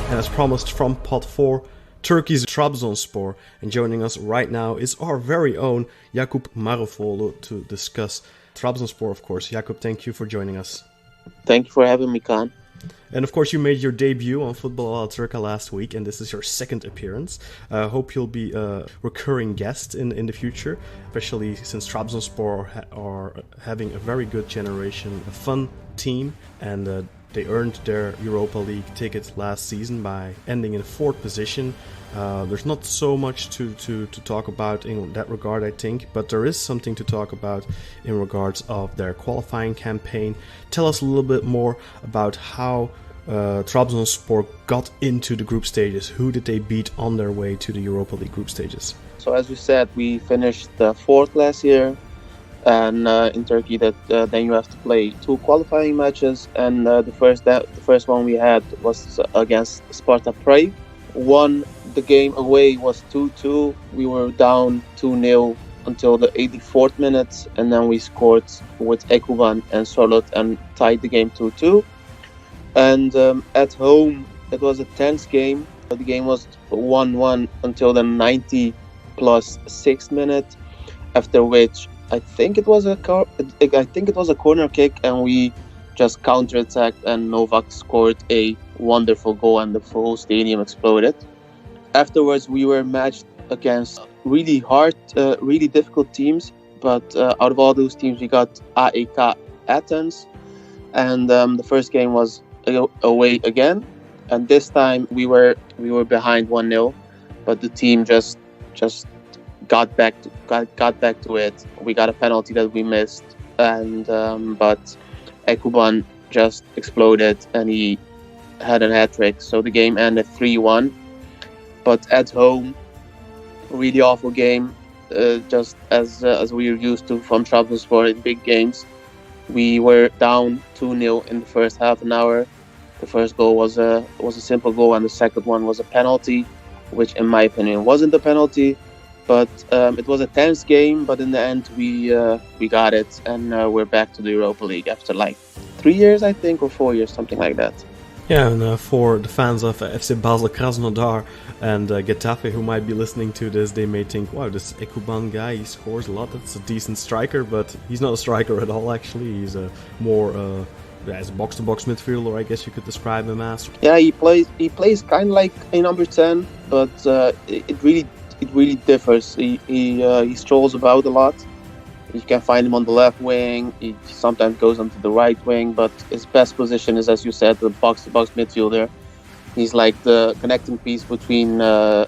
And as promised from Pot 4, Turkey's Trabzonspor, and joining us right now is our very own Yakup Marufoglu to discuss Trabzonspor, of course. Yakup, thank you for joining us. Thank you for having me, Kaan. And of course, you made your debut on Football Turca last week, and this is your second appearance. Hope you'll be a recurring guest in the future, especially since Trabzonspor are having a very good generation, a fun team, and they earned their Europa League ticket last season by ending in 4th position. There's not so much to talk about in that regard, I think, but there is something to talk about in regards of their qualifying campaign. Tell us a little bit more about how Trabzonspor got into the group stages. Who did they beat on their way to the Europa League group stages? So as we said, we finished 4th last year, and in Turkey then you have to play 2 qualifying matches, and the first one we had was against Sparta Prague. The game away was 2-2. We were down 2-0 until the 84th minute, and then we scored with Ekuban and Sorlot and tied the game 2-2. And at home, it was a tense game. The game was 1-1 until the 90 plus 6th minute, after which I think it was a corner kick, and we just counter-attacked, and Novak scored a wonderful goal, and the full stadium exploded. Afterwards, we were matched against really hard, really difficult teams, but out of all those teams, we got AEK Athens, and the first game was away again, and this time we were behind 1-0, but the team just got back to it. We got a penalty that we missed, and but Ekuban just exploded, and he had a hat-trick, so the game ended 3-1. But at home, really awful game, just as we are used to from Trabzonspor in big games. We were down 2-0 in the first half an hour. The first goal was a simple goal, and the second one was a penalty, which in my opinion wasn't a penalty. But it was a tense game, but in the end we got it, and we're back to the Europa League after like 3 years, I think, or 4 years, something like that. Yeah, and for the fans of FC Basel, Krasnodar and Getafe who might be listening to this, they may think, wow, this Ekuban guy, he scores a lot, that's a decent striker, but he's not a striker at all, actually. He's a more as a box-to-box midfielder, I guess you could describe him as. Yeah, he plays kind of like a number 10, but it really differs. He strolls about a lot. You can find him on the left wing. He sometimes goes onto the right wing, but his best position is, as you said, the box-to-box midfielder. He's like the connecting piece between our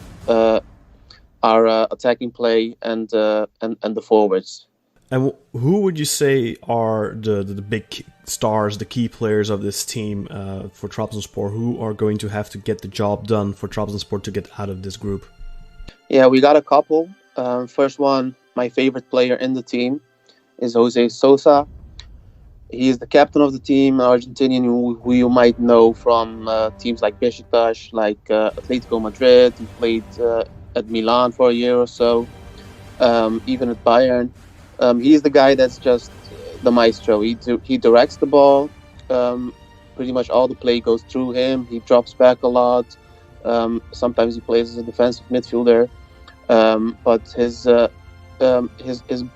attacking play and the forwards. And who would you say are the big stars, the key players of this team for Trabzonspor, who are going to have to get the job done for Trabzonspor to get out of this group? Yeah, we got a couple. First one, my favorite player in the team is Jose Sosa. He is the captain of the team, Argentinian, who you might know from teams like Beşiktaş, like Atletico Madrid. He played at Milan for a year or so, even at Bayern. He's the guy that's just the maestro. He directs the ball. Pretty much all the play goes through him. He drops back a lot. Sometimes he plays as a defensive midfielder. But his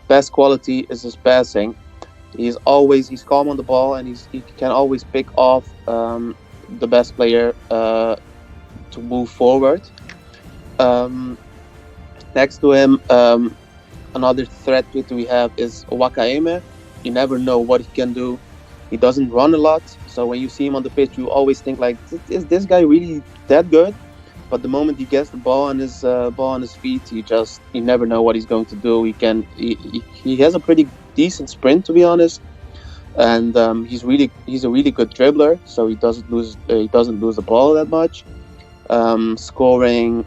best quality is his passing. He's calm on the ball, and he can always pick off the best player to move forward. Next to him, another threat that we have is Wakaeme. You never know what he can do. He doesn't run a lot, so when you see him on the pitch, you always think like, is this guy really that good? But the moment he gets the ball on his feet, you never know what he's going to do. He has a pretty decent sprint, to be honest, and he's a really good dribbler, so he doesn't lose the ball that much. Scoring,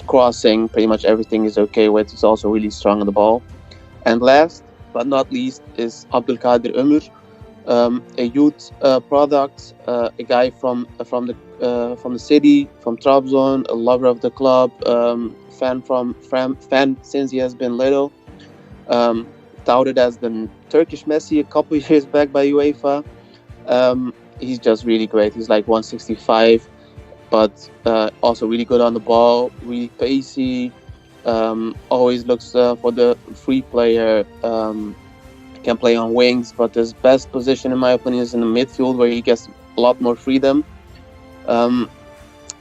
crossing, pretty much everything is okay with. He's also really strong on the ball. And last but not least is Abdülkadir Ömür, a youth product, a guy from the city, from Trabzon, a lover of the club, fan since he has been little. Touted as the Turkish Messi a couple of years back by UEFA. He's just really great. He's like 165, but also really good on the ball, really pacey. Always looks for the free player. Can play on wings, but his best position, in my opinion, is in the midfield, where he gets a lot more freedom.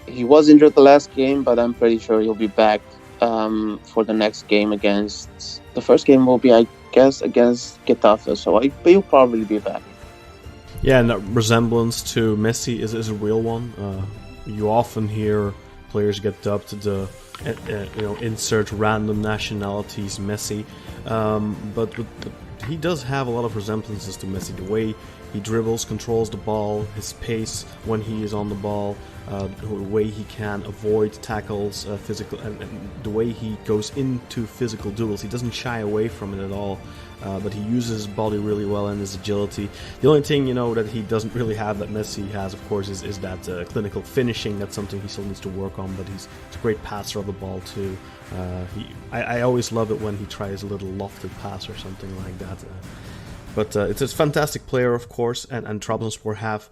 He was injured the last game, but I'm pretty sure he'll be back for the next game against... The first game will be, I guess, against Getafe, so he'll probably be back. Yeah, and that resemblance to Messi is a real one. You often hear players get dubbed the insert random nationalities Messi, but he does have a lot of resemblances to Messi. The way he dribbles, controls the ball, his pace when he is on the ball, the way he can avoid tackles, physical, and the way he goes into physical duels. He doesn't shy away from it at all, but he uses his body really well and his agility. The only thing, that he doesn't really have that Messi has, of course, is that clinical finishing. That's something he still needs to work on, but he's a great passer of the ball too. I always love it when he tries a little lofted pass or something like that. But it's a fantastic player, of course, and Trabzonspor have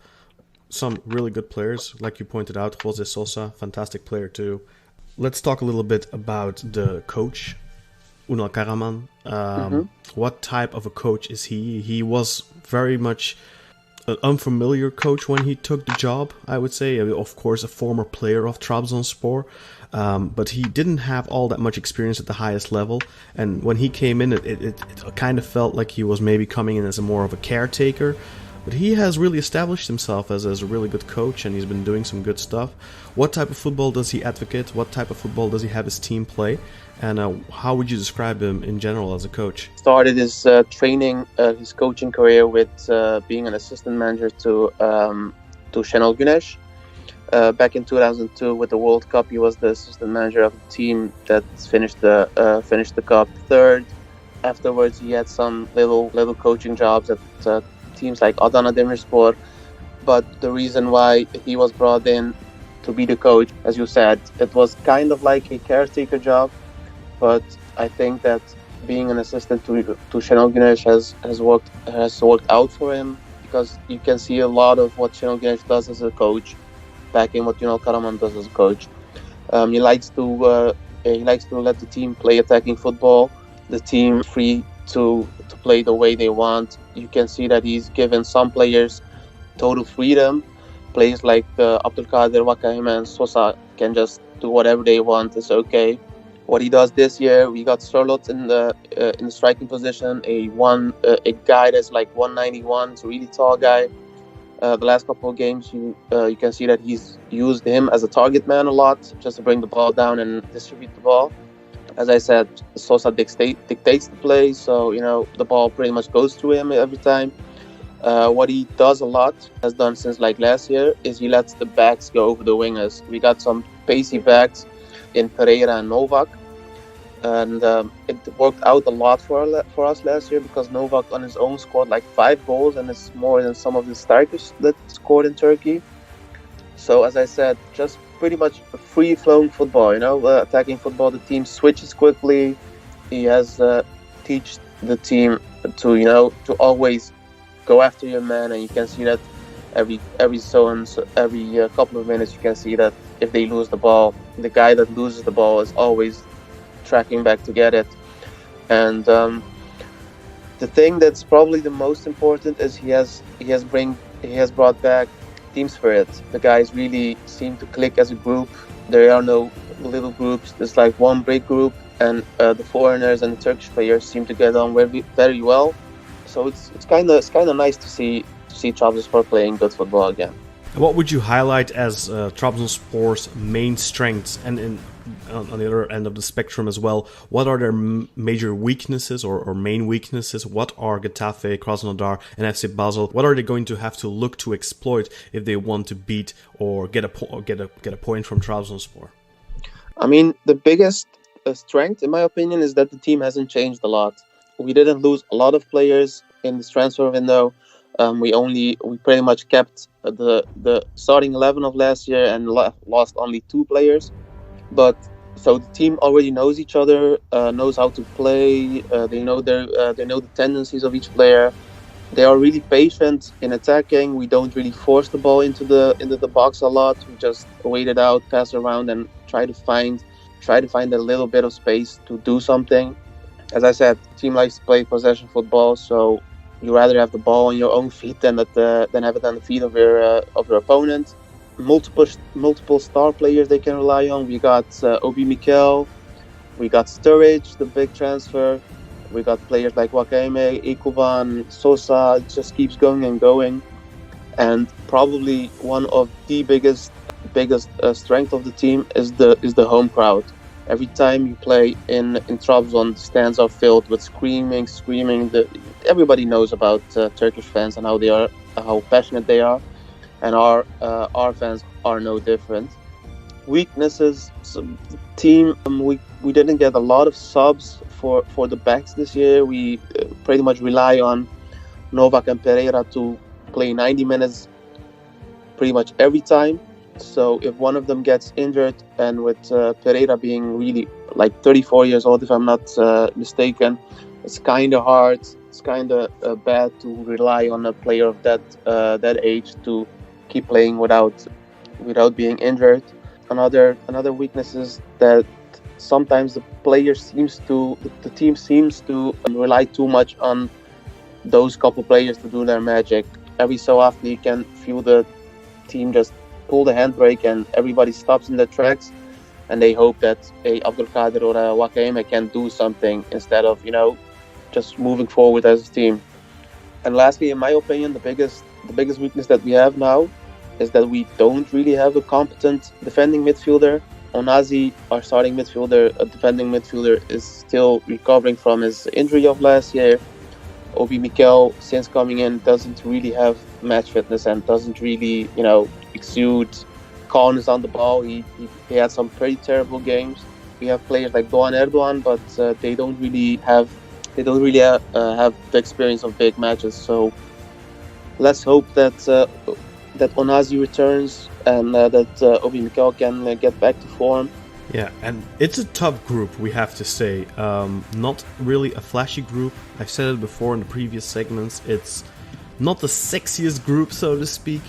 some really good players, like you pointed out. Jose Sosa, fantastic player too. Let's talk a little bit about the coach, Ünal Karaman. What type of a coach is he? He was very much an unfamiliar coach when he took the job, I would say. Of course, a former player of Trabzonspor, but he didn't have all that much experience at the highest level. And when he came in, it kind of felt like he was maybe coming in as more of a caretaker. But he has really established himself as a really good coach, and he's been doing some good stuff. What type of football does he advocate? What type of football does he have his team play? And how would you describe him in general as a coach? Started his his coaching career with being an assistant manager to Şenol Güneş. Back in 2002 with the World Cup, he was the assistant manager of the team that finished the cup third. Afterwards, he had some little coaching jobs at teams like Adana Demirspor. But the reason why he was brought in to be the coach, as you said, it was kind of like a caretaker job. But I think that being an assistant to Şenol Güneş has worked out for him, because you can see a lot of what Şenol Güneş does as a coach back in what Ünal Karaman does as a coach. He likes to let the team play attacking football, the team free to play the way they want. You can see that he's given some players total freedom. Players like Abdülkadir, Vakayeme, and Sosa can just do whatever they want. It's okay. What he does this year, we got Sörloth in the striking position, a guy that's like 191, it's a really tall guy. The last couple of games, you can see that he's used him as a target man a lot, just to bring the ball down and distribute the ball. As I said, Sosa dictates the play, so the ball pretty much goes through him every time. What he does a lot, has done since like last year, is he lets the backs go over the wingers. We got some pacey backs in Pereira and Novak, and it worked out a lot for us last year, because Novak on his own scored like 5 goals, and it's more than some of the strikers that scored in Turkey. So as I said, just pretty much free-flowing football, attacking football. The team switches quickly. He has teach the team to always go after your man, and you can see that every couple of minutes you can see that if they lose the ball, the guy that loses the ball is always tracking back to get it. And the thing that's probably the most important is he has brought back team spirit. The guys really seem to click as a group. There are no little groups. There's like one big group, and the foreigners and the Turkish players seem to get on very, very well. So it's kind of nice to see Trabzonspor playing good football again. What would you highlight as Trabzonspor's main strengths, and on the other end of the spectrum as well, what are their major weaknesses or main weaknesses? What are Getafe, Krasnodar, and FC Basel? What are they going to have to look to exploit if they want to beat or get a point from Trabzonspor? I mean, the biggest strength, in my opinion, is that the team hasn't changed a lot. We didn't lose a lot of players in this transfer window. We pretty much kept the starting 11 of last year and lost only 2 players. But so the team already knows each other, knows how to play. They know the tendencies of each player. They are really patient in attacking. We don't really force the ball into the box a lot. We just wait it out, pass around, and try to find a little bit of space to do something. As I said, the team likes to play possession football, so you rather have the ball on your own feet than have it on the feet of your opponent. Multiple star players they can rely on. We got Obi Mikel, we got Sturridge, the big transfer. We got players like Vakayeme, Ekuban, Sosa. It just keeps going and going. And probably one of the biggest strength of the team is the home crowd. Every time you play in Trabzon, the stands are filled with screaming. Everybody knows about Turkish fans and how passionate they are, and our fans are no different. Weaknesses, team. We didn't get a lot of subs for the backs this year. We pretty much rely on Novak and Pereira to play 90 minutes pretty much every time. So if one of them gets injured, and with Pereira being really like 34 years old, if I'm not mistaken, it's kind of hard. It's kind of bad to rely on a player of that age to keep playing without being injured. Another weakness is that sometimes the team seems to rely too much on those couple players to do their magic. Every so often you can feel the team just pull the handbrake and everybody stops in their tracks, and they hope that a Abdülkadir or a Vakayeme can do something instead of just moving forward as a team. And lastly, in my opinion, the biggest weakness that we have now is that we don't really have a competent defending midfielder. Onazi, our starting midfielder, a defending midfielder, is still recovering from his injury of last year. Obi Mikel, since coming in, doesn't really have match fitness and doesn't really, exude calmness on the ball. He had some pretty terrible games. We have players like Doğan Erdoğan, but they don't really have the experience of big matches. So let's hope that Onazi returns and that Obi Mikel can get back to form. Yeah, and it's a tough group, we have to say. Not really a flashy group. I've said it before in the previous segments. It's not the sexiest group, so to speak,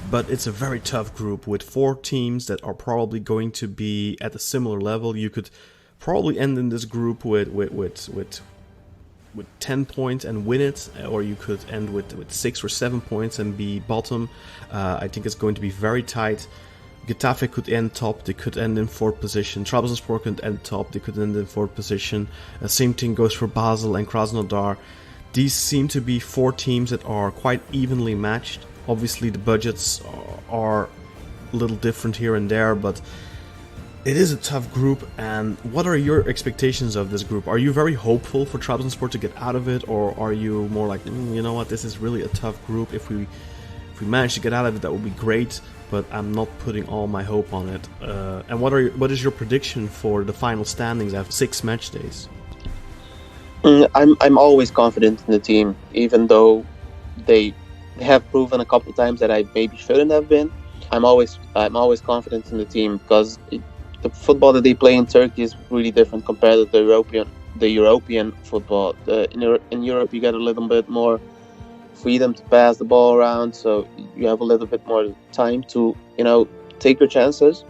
but it's a very tough group with 4 teams that are probably going to be at a similar level. You could probably end in this group with with 10 points and win it, or you could end with 6 or 7 points and be bottom. I think it's going to be very tight. Getafe could end top, they could end in 4th position. Trabzonspor could end top, they could end in 4th position. Same thing goes for Basel and Krasnodar. These seem to be 4 teams that are quite evenly matched. Obviously the budgets are a little different here and there, but it is a tough group. And what are your expectations of this group? Are you very hopeful for Trabzonspor to get out of it, or are you more like, you know what, this is really a tough group. If we manage to get out of it, that would be great, but I'm not putting all my hope on it. And what is your prediction for the final standings after 6 match days? I'm always confident in the team, even though they have proven a couple of times that I maybe shouldn't have been. I'm always confident in the team, because the football that they play in Turkey is really different compared to the European football. In Europe, you get a little bit more freedom to pass the ball around, so you have a little bit more time to, take your chances.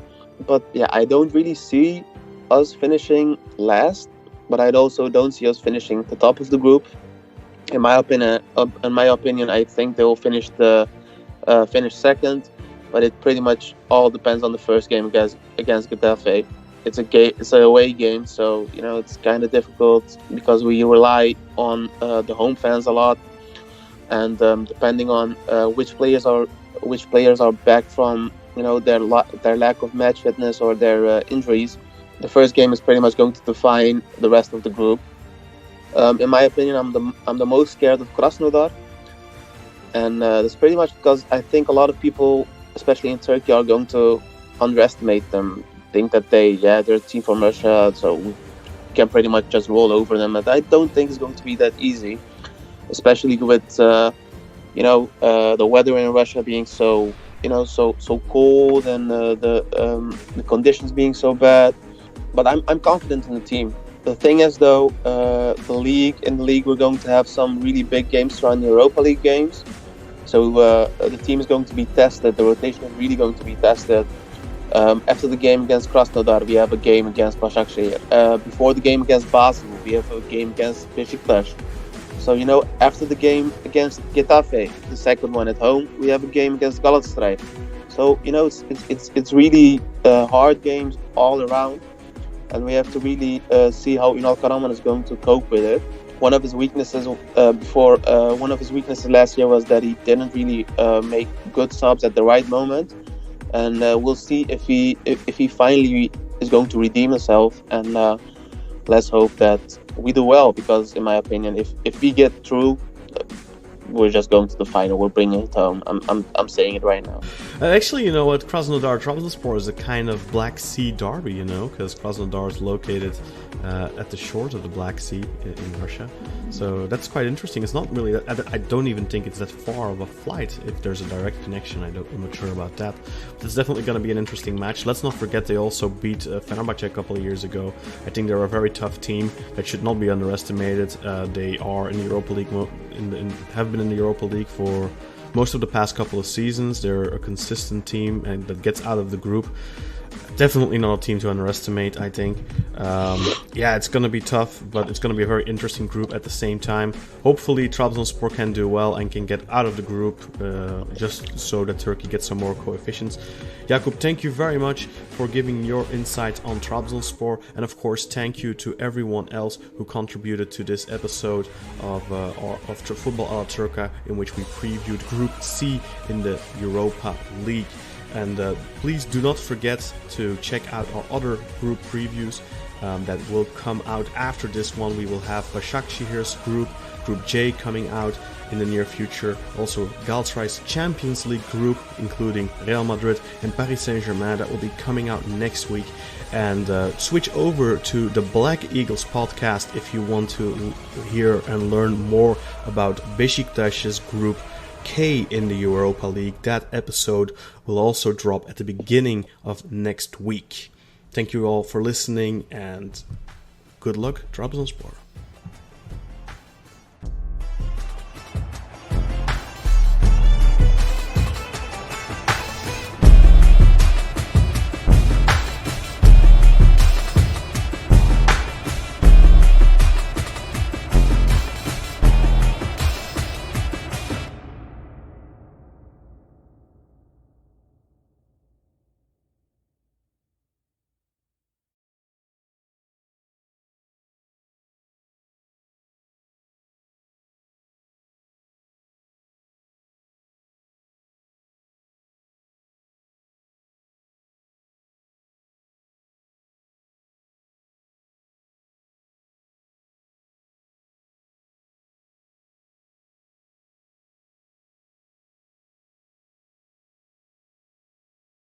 But yeah, I don't really see us finishing last, but I also don't see us finishing the top of the group. In my opinion, I think they will finish second, but it pretty much all depends on the first game against Getafe. It's an away game, so it's kind of difficult because we rely on the home fans a lot. And depending on which players are back from their lack of match fitness or their injuries, the first game is pretty much going to define the rest of the group. In my opinion, I'm the most scared of Krasnodar, and that's pretty much because I think a lot of people, especially in Turkey, are going to underestimate them. Think that they're a team from Russia, so we can pretty much just roll over them. And I don't think it's going to be that easy, especially with the weather in Russia being so cold and the conditions being so bad. But I'm confident in the team. The thing is, though, in the league we're going to have some really big games around the Europa League games. So the team is going to be tested. The rotation is really going to be tested. After the game against Krasnodar, we have a game against Başakşehir. Before the game against Basel, we have a game against Beşiktaş. So, after the game against Getafe, the second one at home, we have a game against Galatasaray. So, it's really hard games all around. And we have to really see how Ünal Karaman is going to cope with it. One of his weaknesses last year was that he didn't really make good subs at the right moment. And we'll see if he finally is going to redeem himself. And let's hope that we do well, because in my opinion, if we get through, we're just going to the final. We're bringing it home. I'm saying it right now. Actually, you know what? Krasnodar Trabzonspor is a kind of Black Sea derby, because Krasnodar is located at the shores of the Black Sea in Russia. So that's quite interesting. It's not really I don't even think it's that far of a flight if there's a direct connection. I'm not sure about that. But it's definitely going to be an interesting match. Let's not forget they also beat Fenerbahce a couple of years ago. I think they're a very tough team that should not be underestimated. They are in the Europa League, have been in the Europa League for most of the past couple of seasons. They're a consistent team and that gets out of the group. Definitely not a team to underestimate, I think. It's going to be tough, but it's going to be a very interesting group at the same time. Hopefully Trabzonspor can do well and can get out of the group, just so that Turkey gets some more coefficients. Yakup, thank you very much for giving your insights on Trabzonspor, and of course thank you to everyone else who contributed to this episode of Football Ala Turca, in which we previewed Group C in the Europa League. And please do not forget to check out our other group previews that will come out after this one. We will have Başakşehir's Group J, coming out in the near future. Also Galatasaray's Champions League group, including Real Madrid and Paris Saint-Germain, that will be coming out next week. And switch over to the Black Eagles podcast if you want to hear and learn more about Beşiktaş's Group K in the Europa League. That episode will also drop at the beginning of next week. Thank you all for listening, and good luck, Trabzonspor.